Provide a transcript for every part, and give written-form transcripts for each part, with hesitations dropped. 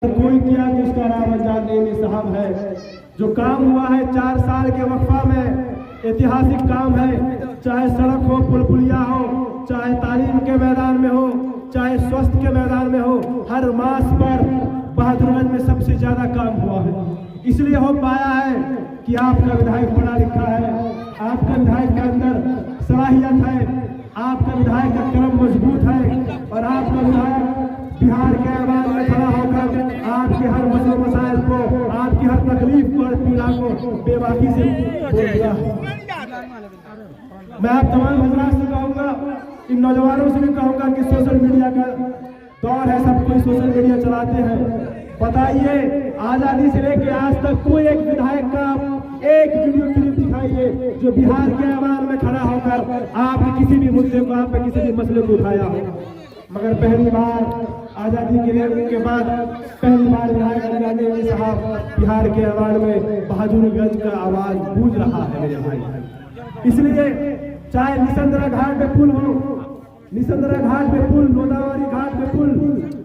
कोई किया कि उसका नाम अंजान नेमी साहब है। जो काम हुआ है 4 साल के वक्फा में ऐतिहासिक काम है, चाहे सड़क हो, पुल पुलिया हो, चाहे तालीम के मैदान में हो, चाहे स्वास्थ्य के मैदान में हो, हर मास पर बहादुरगंज में सबसे ज्यादा काम हुआ है। इसलिए हो पाया है कि आपका विधायक पढ़ा लिखा है, आपका विधायक के अंदर सलाहियत है, आपका विधायक का कलम मजबूत है और आपका विधायक बिहार के आवाज में खड़ा होकर आपके हर मसले मसाइल को, आपकी हर तकलीफ को, पीड़ा को बेबाकी से बोल दिया है। मैं आप तमाम हजरात से कहूँगा, इन नौजवानों से भी कहूँगा कि सोशल मीडिया का दौर है, सब कोई सोशल मीडिया चलाते हैं। बताइए, आजादी से लेकर आज तक कोई एक विधायक का एक वीडियो क्लिप दिखाइए जो बिहार के आवाज में खड़ा होकर आपके किसी भी मुद्दे को, आपके किसी भी मसले को उठाया हो। मगर पहली बार आजादी के बाद पहली बार विधायक अंजान नेमी साहब बिहार के आवाज में बहादुरगंज का आवाज गूंज रहा है मेरे भाई। इसलिए चाहे निसंद्रा घाट पे पुल हो, निसंद्रा घाट पे पुल, गोदावरी घाट पे पुल,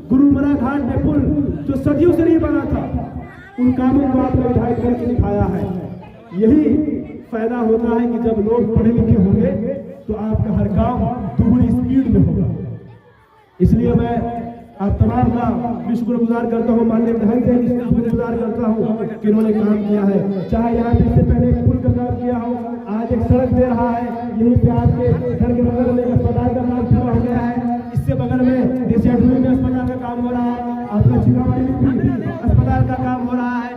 गुरुमरा घाट पे पुल जो सदियों से नहीं बना था, उन कामों को आपने विधायक करके दिखाया है। यही फायदा होता है कि जब लोग पढ़े लिखे होंगे तो आपका हर काम दुगनी स्पीड में होगा। इसलिए मैं आप तमाम का भी शुक्रगुजार करता हूँ, माननीय विधायक जी का शुक्रगुजार करता हूँ कि इन्होंने काम किया है। चाहे यहाँ पे इससे पहले एक पुल का काम किया हो, आज एक सड़क दे रहा है, यहीं पे आपके घर के बगल में अस्पताल का काम पूरा हो गया है, इससे बगल में देसियाडुली में अस्पताल का काम हो रहा है, आपका चिरावाड़ी में अस्पताल का काम हो रहा है।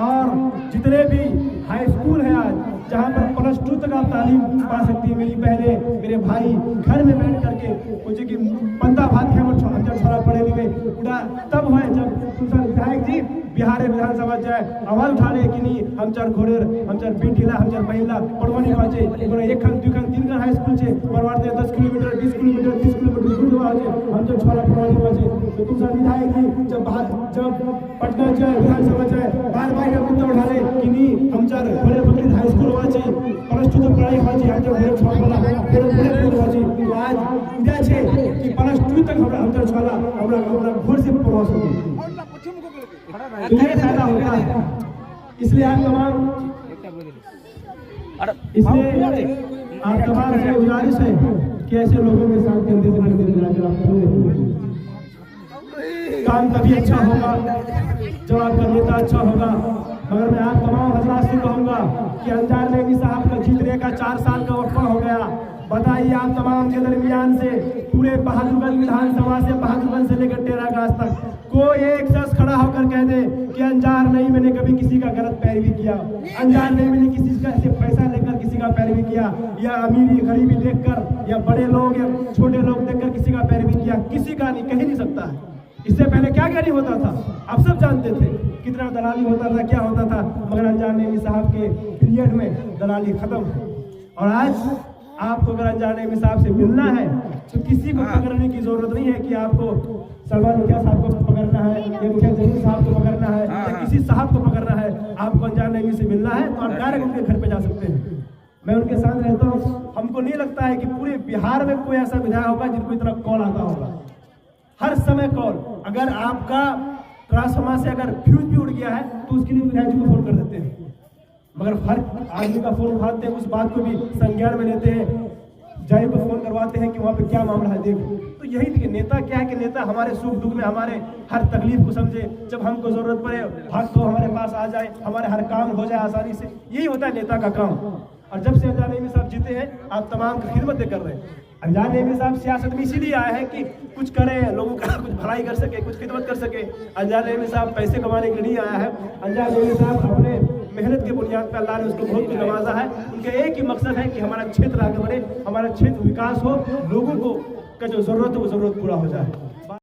और जितने भी हाई स्कूल है आज जहाँ पर +2 तक आप तालीम पा सकती है। मेरी बहने, मेरे भाई घर में बैठ करके मुझे कि पंदा भात के हम छोरा पढ़े लिखे उड़ा तब है जब विधायक जी बिहार विधानसभा जाए आवाज उठा ले कि नहीं हम चार घोड़े, हम चार बेटीला, हम चार महिला पढ़वानी बाजे एक खन 2 खन 3 खन हाई स्कूल छे परवारते 10 किलोमीटर 20 किलोमीटर 30 किलोमीटर दूर बाजे हम चार छोरा पढ़वानी बाजे। तो तुम सब विधायक जी जब पटना जाए विधानसभा जाए बार-बार का मुद्दा उठा ले कि नहीं हम चार घोड़े पकड़ी हाई स्कूल बाजे +2 तक पढ़ाई बाजे हम चार घोड़े छोरा फिर घोड़े बाजे। तो आज उद्या छे कि +2 तक हम चार छोरा हमरा घोड़ से पढ़वा सके, तो ये फायदा होता है। इसलिए आप तमाम से गुजारिश है कि ऐसे लोगों के साथ कंधे से कंधे मिलाकर आप काम तभी अच्छा होगा जब आपका नेता अच्छा होगा। मगर मैं आप तमाम हजरात से कहूँगा कि अंजान नेमी साहब का जीतने का 4 साल का वक्फा हो गया। बताइए आप तमाम के दरमियान से पूरे बहादुरगंज विधानसभा से बहादुरगंज से लेकर टेरागाछ तक कोई एक शख्स खड़ा होकर कह दे कि अंजान नहीं मैंने कभी किसी का गलत पैरवी किया, अंजान नहीं मैंने किसी का ऐसे पैसा लेकर किसी का पैरवी किया, या अमीरी गरीबी देखकर, या बड़े लोग या छोटे लोग देखकर किसी का पैरवी किया, किसी का नहीं, कहीं नहीं सकता है। इससे पहले क्या नहीं होता था आप सब जानते थे, कितना दलाली होता था, क्या होता था। मगर अंजान नेमी साहब के पीरियड में दलाली खत्म। और आज आपको अगर अंजान नेमी साहब से मिलना है तो किसी को पकड़ने की जरूरत नहीं है कि आपको सलमान मुखिया साहब को पकड़ना है या मुखिया जमीन साहब को पकड़ना है या किसी साहब को पकड़ना है। आपको अंजान नेमी से मिलना है तो आप डायरेक्ट उनके घर पे जा सकते हैं। मैं उनके साथ रहता हूँ, हमको नहीं लगता है कि पूरे बिहार में कोई ऐसा विधायक होगा जिनको इतना कॉल आता होगा, हर समय कॉल। अगर आपका ट्रांसफार्मर से अगर फ्यूज भी उड़ गया है तो उसके लिए विधायक जी को फोन कर देते हैं। मगर हर आदमी का फोन उठाते हैं, उस बात को भी संज्ञान में लेते हैं, जय को फोन करवाते हैं कि वहाँ पे क्या मामला है देखो। तो यही देखिए नेता क्या है कि नेता हमारे सुख दुख में हमारे हर तकलीफ को समझे, जब हमको जरूरत पड़े भाग तो हमारे पास आ जाए, हमारे हर काम हो जाए आसानी से। यही होता है नेता का काम। और जब से अंजान नेमी साहब जीते हैं आप तमाम की खिदमतें कर रहे हैं। अंजान नेमी साहब सियासत में इसीलिए आए हैं कि कुछ करें, लोगों का कुछ भलाई कर सके, कुछ खिदमत कर सके। अंजान नेमी साहब पैसे कमाने के लिए नहीं आया है। अंजान नेमी साहब अपने मेहनत के बुनियाद पर अल्लाह ने उसको बहुत कुछ नवाजा है। उनका एक ही मकसद है कि हमारा क्षेत्र आगे बढ़े, हमारा क्षेत्र विकास हो, लोगों को का जो जरूरत है वो जरूरत पूरा हो जाए।